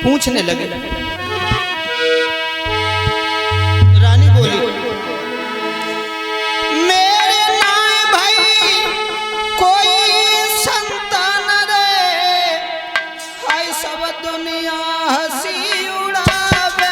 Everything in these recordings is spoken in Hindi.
पूछने लगे। रानी बोली, मेरे नाय भाई कोई संतान रे, हाय सब दुनिया हंसी उड़ावे।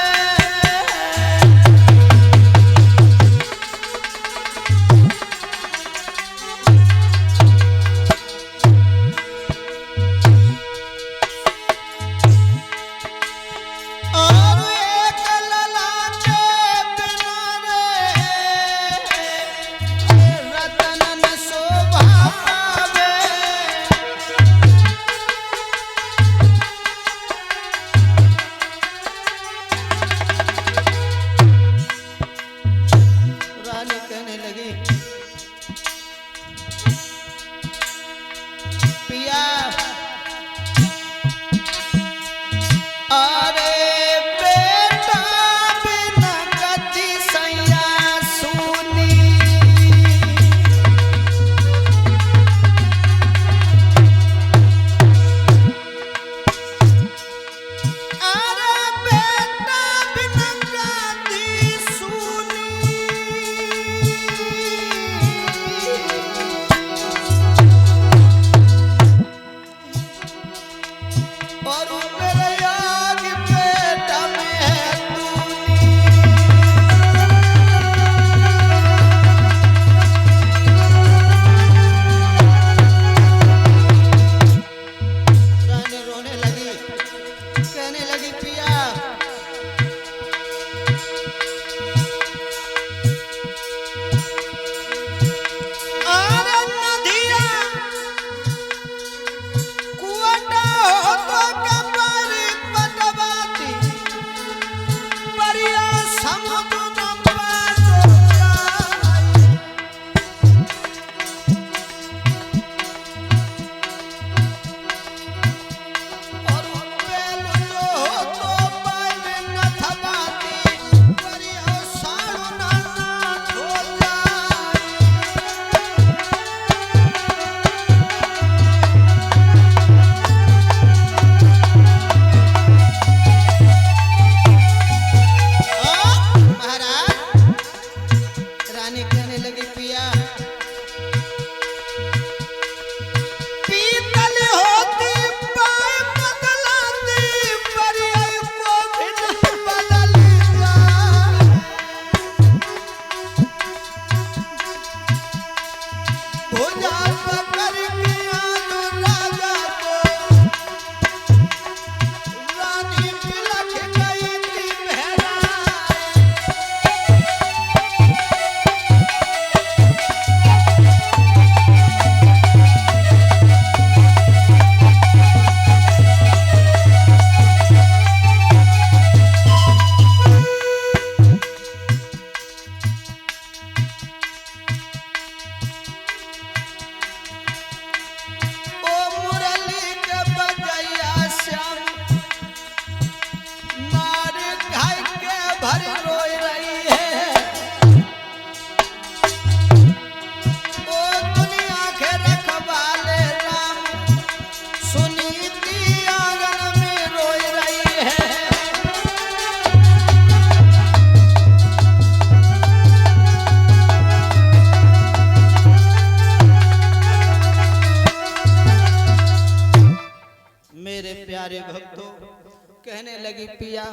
कहने लगी, पिया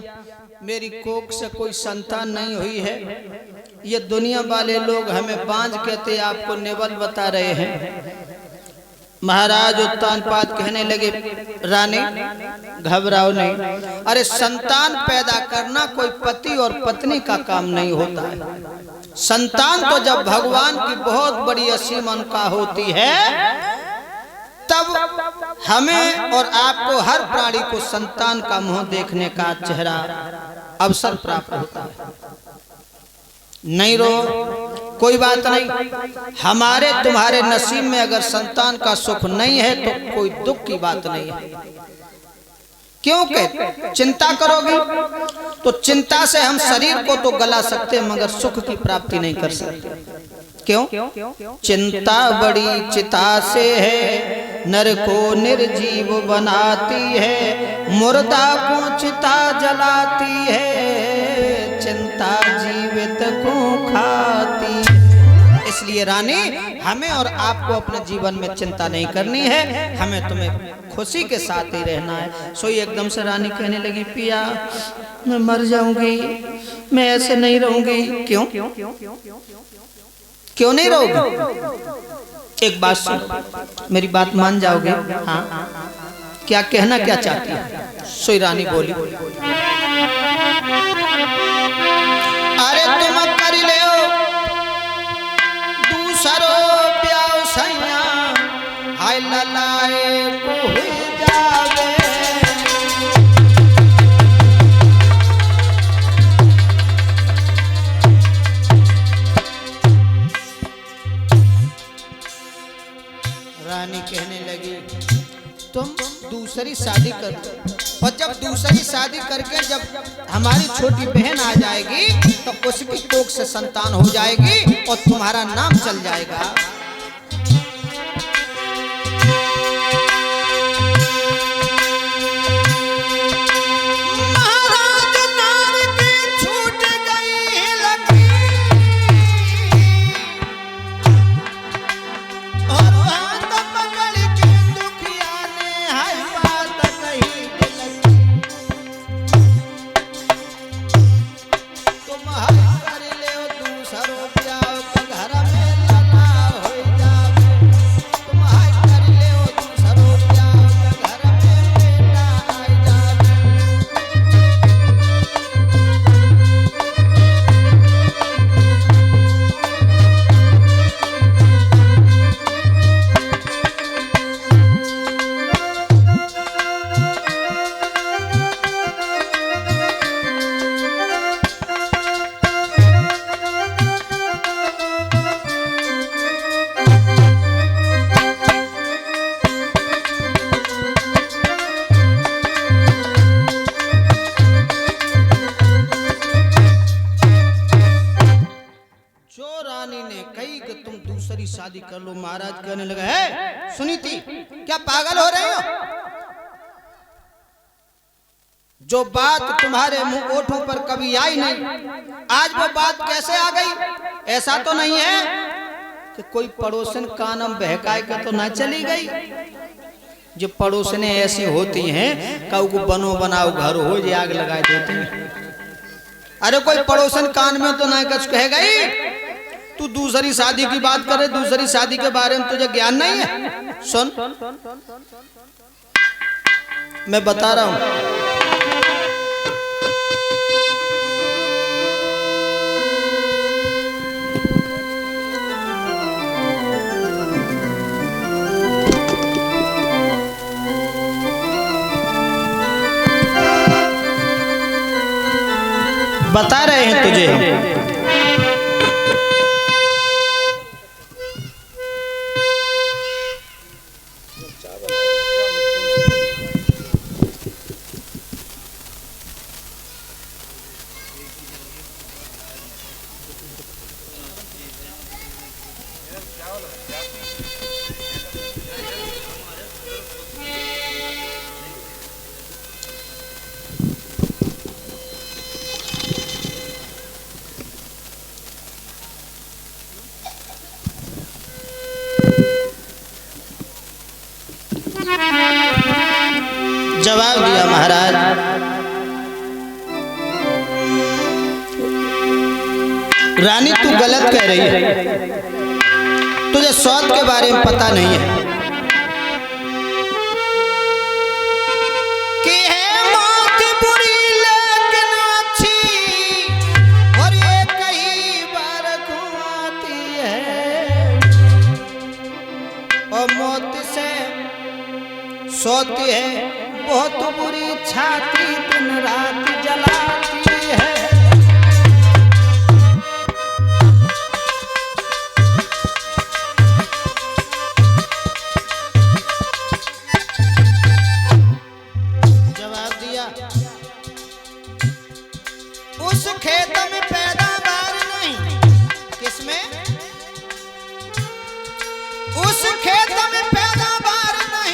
मेरी कोख से कोई संतान नहीं हुई है, ये दुनिया वाले लोग हमें बांझ कहते आपको नेवल बता रहे हैं। महाराज उत्तानपाद कहने लगे, रानी घबराओ नहीं, अरे संतान पैदा करना कोई पति और पत्नी का काम नहीं होता है। संतान तो जब भगवान की बहुत बड़ी असीम अनुका होती है तब हमें और आपको, हर प्राणी को संतान का मुंह देखने का चेहरा अवसर प्राप्त होता है। नहीं रो, कोई बात नहीं, हमारे तुम्हारे नसीब में अगर संतान का सुख नहीं है तो कोई दुख की बात नहीं है। क्यों कहते चिंता करोगी तो चिंता से हम शरीर को तो गला सकते मगर सुख की प्राप्ति नहीं कर सकते। क्यों? चिंता बड़ी चिता से है नर को निर्जीव बनाती है, मुर्दा को चिता जलाती है, चिंता जीवित को खाती है। इसलिए रानी, हमें और आपको अपने जीवन में चिंता नहीं करनी है, हमें तुम्हें खुशी के साथ ही रहना है। सोई एकदम से रानी कहने लगी, पिया मैं मर जाऊंगी, मैं ऐसे नहीं रहूंगी। क्यों क्यों नहीं रहोगे? एक बात सुनो, मेरी बात मान जाओगे? हाँ, क्या कहना क्या चाहती है? सोई रानी बोली, अरे तुम कर ले दूसरो प्याओ सैया, हाय ललाए को जावे। रानी कहने लगी, तुम दूसरी शादी कर दो, और जब दूसरी शादी करके जब हमारी छोटी बहन आ जाएगी तो उसकी कोख से संतान हो जाएगी और तुम्हारा नाम चल जाएगा। शादी कर लो। महाराज कहने लगा, है सुनीति, क्या पागल हो रहे हो? जो बात तुम्हारे मुंह ओठों पर कभी आई नहीं, आज वो बात कैसे आ गई? ऐसा तो नहीं है कि कोई पड़ोसन कानम बहकाए के तो ना चली गई। जो पड़ोसने ऐसी होती हैं, कऊ को बनो बनाओ घर हो जे आग लगा देती हैं। अरे कोई पड़ोसन कान में तो ना कुछ कह गई। तू दूसरी शादी की बात करे, दूसरी शादी के बारे में तुझे ज्ञान नहीं है? सुन, मैं बता रहा हूं। बता रहे हैं तुझे। जवाब दिया महाराज, रानी तू गलत कह रही है, तुझे सौत के बारे में पता नहीं है कि है मौत बुरी लेकिन अच्छी, और ये कई बार घुमाती है, और मौत से सोती है बहुत बुरी, छाती दिन रात जलाती है। जवाब दिया, उस खेत में पैदावार नहीं। किसमें? उस खेत में पैदावार नहीं।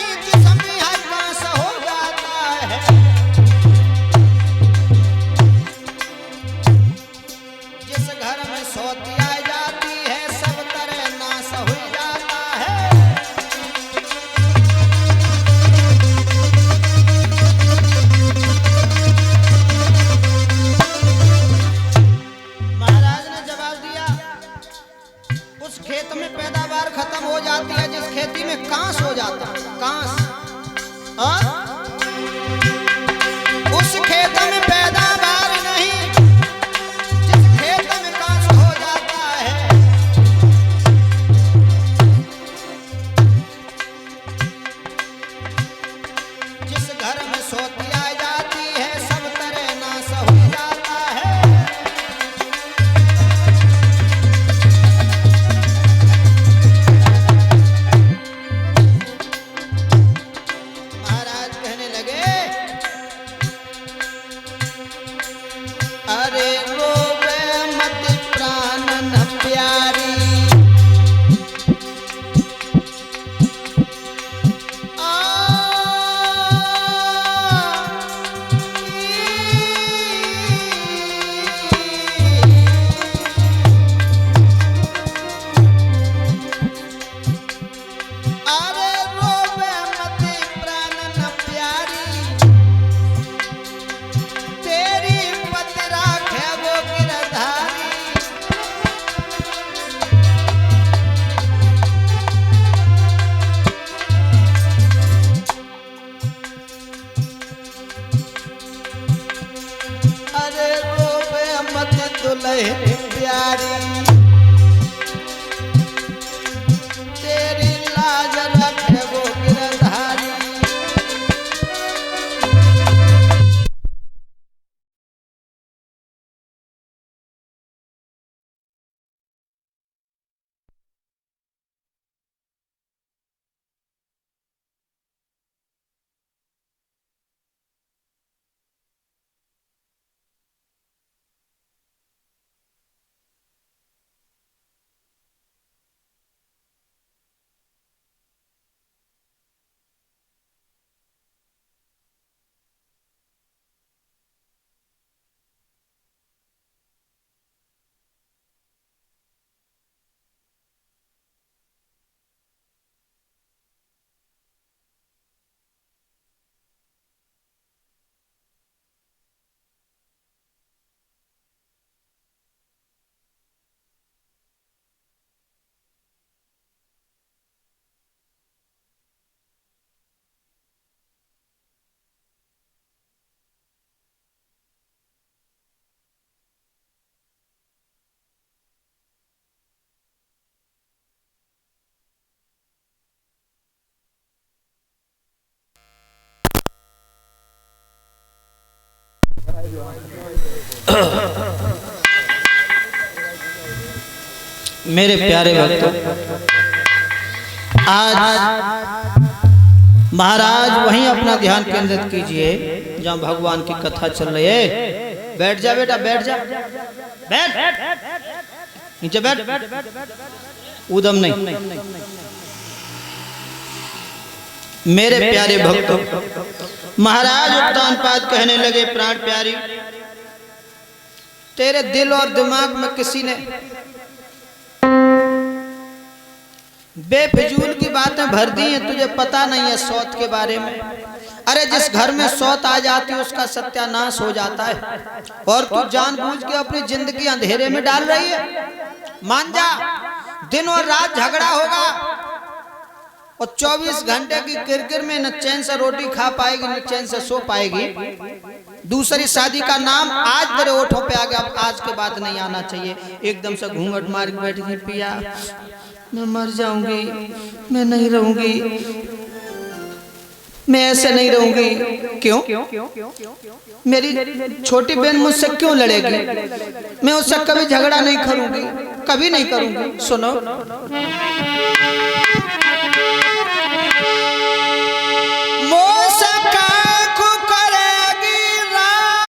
खेत में पैदावार नहीं, जिस खेत में काश हो जाता है, जिस घर में सोती आ जाती है, सब तरह नाश हो जाता है। महाराज कहने लगे, अरे रोवे मत प्राण न प्यारी, अरे रोवे मत प्राण न प्यारी, तेरी पत राखे वो गिरधारी। अरे रोवे मत दुल्हन प्यारी, तेरी लाज रखे वो गिरधारी। मेरे प्यारे भक्तों, आज महाराज वहीं अपना ध्यान केंद्रित कीजिए जहां भगवान की कथा चल रही है। बैठ जा बेटा, बैठ जा, बैठ, नीचे बैठ, उदम नहीं। मेरे प्यारे भक्तों, महाराज उत्तानपाद कहने लगे, प्राण प्यारी, तेरे दिल और दिमाग में किसी ने बेफिजूल की बातें भर दी हैं, तुझे पता नहीं है सौत के बारे में। अरे जिस घर में सौत आ जाती है उसका सत्यानाश हो जाता है, और तू जानबूझ के अपनी जिंदगी अंधेरे में डाल रही है। मान जा, दिन और रात झगड़ा होगा और 24 घंटे की किरकिर में न चैन से रोटी खा पाएगी न चैन से सो पाएगी। दूसरी शादी का नाम आज तेरे ओठों पे आ गया, अब आज के बाद नहीं आना चाहिए। एकदम से घूंघट मार के बैठ गई, पिया मैं मर जाऊंगी, मैं नहीं रहूंगी, मैं ऐसे नहीं रहूंगी। क्यों? मेरी छोटी बहन मुझसे क्यों लड़ेगी? मैं उससे कभी झगड़ा नहीं करूंगी, कभी नहीं करूंगी। सुनो,